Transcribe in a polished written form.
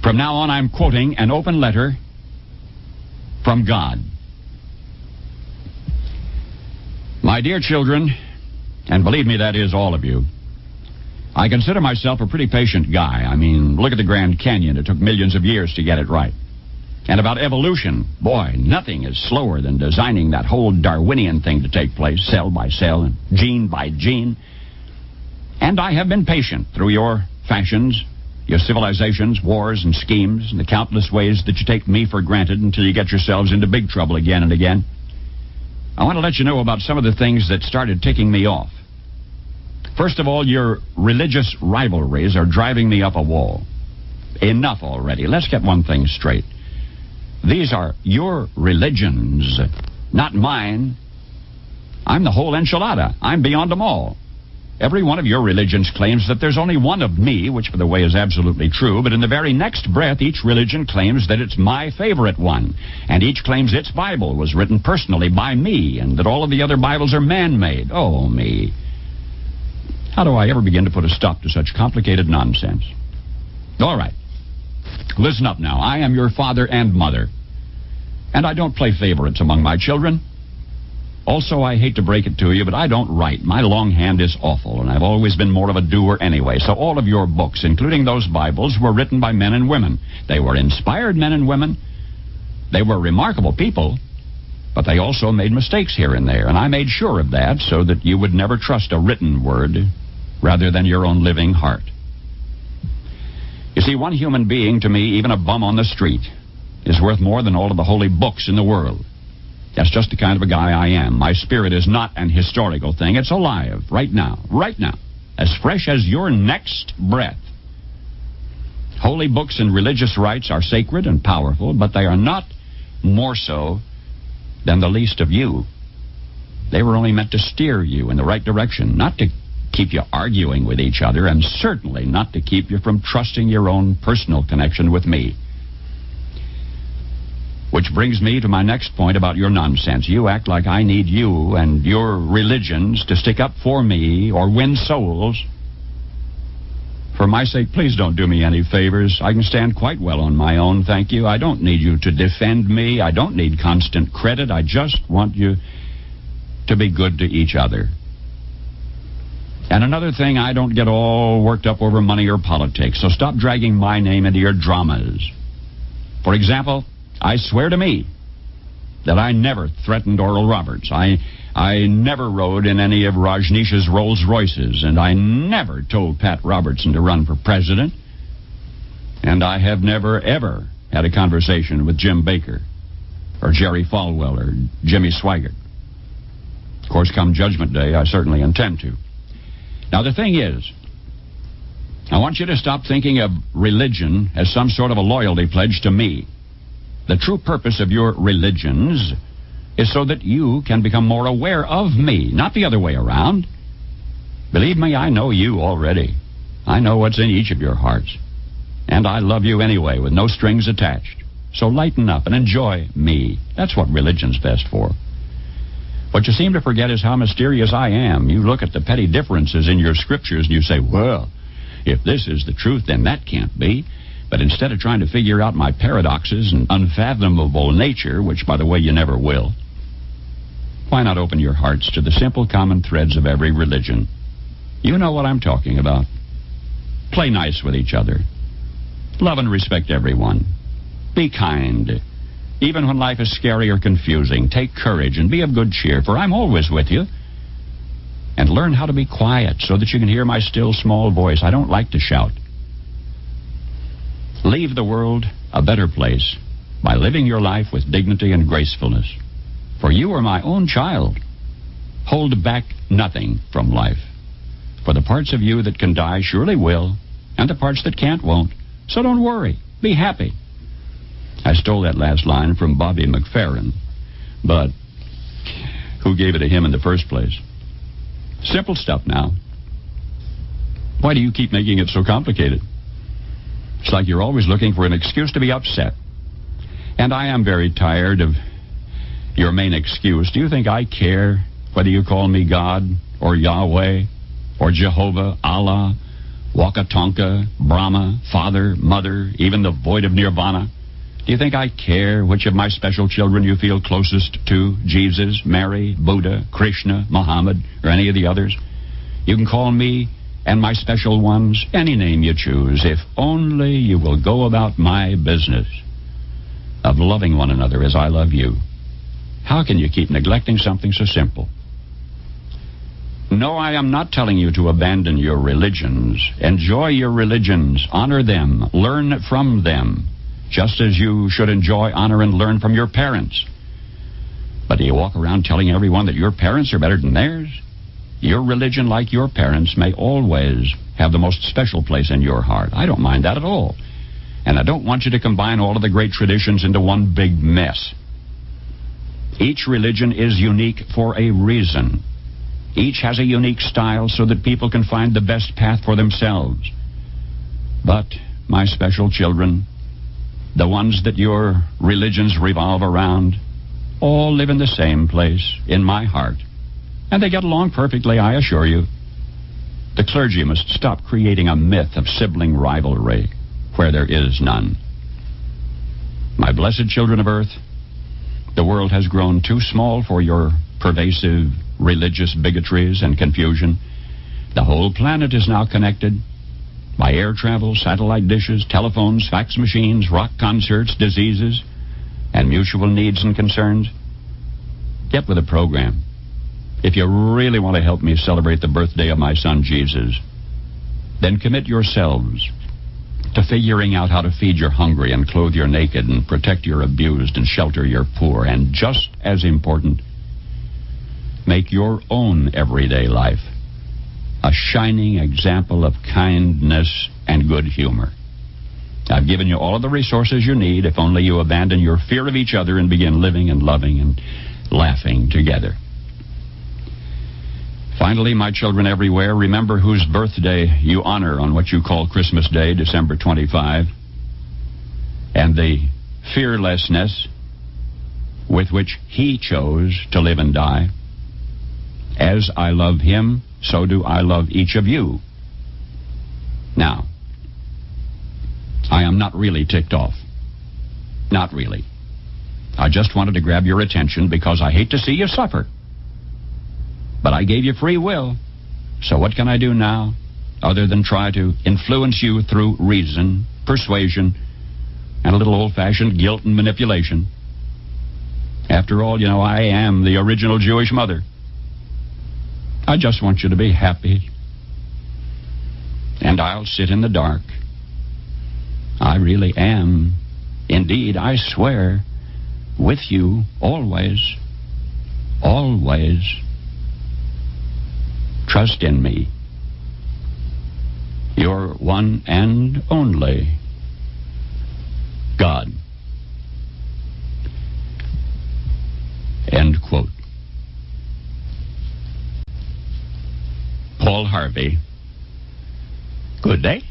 From now on, I'm quoting an open letter from God. My dear children, and believe me, that is all of you, I consider myself a pretty patient guy. I mean, look at the Grand Canyon. It took millions of years to get it right. And about evolution, boy, nothing is slower than designing that whole Darwinian thing to take place, cell by cell and gene by gene. And I have been patient through your fashions, your civilizations, wars, and schemes, and the countless ways that you take me for granted until you get yourselves into big trouble again and again. I want to let you know about some of the things that started ticking me off. First of all, your religious rivalries are driving me up a wall. Enough already. Let's get one thing straight. These are your religions, not mine. I'm the whole enchilada. I'm beyond them all. Every one of your religions claims that there's only one of me, which, by the way, is absolutely true, but in the very next breath, each religion claims that it's my favorite one, and each claims its Bible was written personally by me, and that all of the other Bibles are man-made. Oh, me. How do I ever begin to put a stop to such complicated nonsense? All right. Listen up now. I am your father and mother, and I don't play favorites among my children. Also, I hate to break it to you, but I don't write. My longhand is awful, and I've always been more of a doer anyway. So all of your books, including those Bibles, were written by men and women. They were inspired men and women. They were remarkable people, but they also made mistakes here and there, and I made sure of that so that you would never trust a written word rather than your own living heart. You see, one human being to me, even a bum on the street, is worth more than all of the holy books in the world. That's just the kind of a guy I am. My spirit is not an historical thing. It's alive, right now, as fresh as your next breath. Holy books and religious rites are sacred and powerful, but they are not more so than the least of you. They were only meant to steer you in the right direction, not to keep you arguing with each other, and certainly not to keep you from trusting your own personal connection with me. Which brings me to my next point about your nonsense. You act like I need you and your religions to stick up for me or win souls. For my sake, please don't do me any favors. I can stand quite well on my own, thank you. I don't need you to defend me. I don't need constant credit. I just want you to be good to each other. And another thing, I don't get all worked up over money or politics, so stop dragging my name into your dramas. For example, I swear to me that I never threatened Oral Roberts. I never rode in any of Rajneesh's Rolls Royces, and I never told Pat Robertson to run for president. And I have never, ever had a conversation with Jim Baker or Jerry Falwell or Jimmy Swaggart. Of course, come Judgment Day, I certainly intend to. Now, the thing is, I want you to stop thinking of religion as some sort of a loyalty pledge to me. The true purpose of your religions is so that you can become more aware of me, not the other way around. Believe me, I know you already. I know what's in each of your hearts. And I love you anyway, with no strings attached. So lighten up and enjoy me. That's what religion's best for. What you seem to forget is how mysterious I am. You look at the petty differences in your scriptures and you say, well, if this is the truth, then that can't be. But instead of trying to figure out my paradoxes and unfathomable nature, which, by the way, you never will, why not open your hearts to the simple common threads of every religion? You know what I'm talking about. Play nice with each other. Love and respect everyone. Be kind. Even when life is scary or confusing, take courage and be of good cheer, for I'm always with you. And learn how to be quiet so that you can hear my still small voice. I don't like to shout. Leave the world a better place by living your life with dignity and gracefulness. For you are my own child. Hold back nothing from life. For the parts of you that can die surely will, and the parts that can't won't. So don't worry. Be happy. I stole that last line from Bobby McFerrin, but who gave it to him in the first place? Simple stuff now. Why do you keep making it so complicated? It's like you're always looking for an excuse to be upset. And I am very tired of your main excuse. Do you think I care whether you call me God or Yahweh or Jehovah, Allah, Wakatonka, Brahma, Father, Mother, even the void of Nirvana. Do you think I care which of my special children you feel closest to? Jesus, Mary, Buddha, Krishna, Muhammad, or any of the others? You can call me and my special ones any name you choose, if only you will go about my business of loving one another as I love you. How can you keep neglecting something so simple? No, I am not telling you to abandon your religions. Enjoy your religions. Honor them. Learn from them. Just as you should enjoy, honor, and learn from your parents. But do you walk around telling everyone that your parents are better than theirs? Your religion, like your parents, may always have the most special place in your heart. I don't mind that at all. And I don't want you to combine all of the great traditions into one big mess. Each religion is unique for a reason. Each has a unique style so that people can find the best path for themselves. But, my special children, the ones that your religions revolve around, all live in the same place, in my heart. And they get along perfectly, I assure you. The clergy must stop creating a myth of sibling rivalry where there is none. My blessed children of earth, the world has grown too small for your pervasive religious bigotries and confusion. The whole planet is now connected by air travel, satellite dishes, telephones, fax machines, rock concerts, diseases, and mutual needs and concerns. Get with the program. If you really want to help me celebrate the birthday of my son Jesus, then commit yourselves to figuring out how to feed your hungry and clothe your naked and protect your abused and shelter your poor. And just as important, make your own everyday life a shining example of kindness and good humor. I've given you all of the resources you need if only you abandon your fear of each other and begin living and loving and laughing together. Finally, my children everywhere, remember whose birthday you honor on what you call Christmas Day, December 25, and the fearlessness with which he chose to live and die. As I love him, so do I love each of you. Now, I am not really ticked off. Not really. I just wanted to grab your attention because I hate to see you suffer. But I gave you free will. So what can I do now other than try to influence you through reason, persuasion, and a little old-fashioned guilt and manipulation? After all, I am the original Jewish mother. I just want you to be happy. And I'll sit in the dark. I really am, indeed, I swear, with you always, always. Trust in me. Your one and only God. End quote. Paul Harvey. Good day.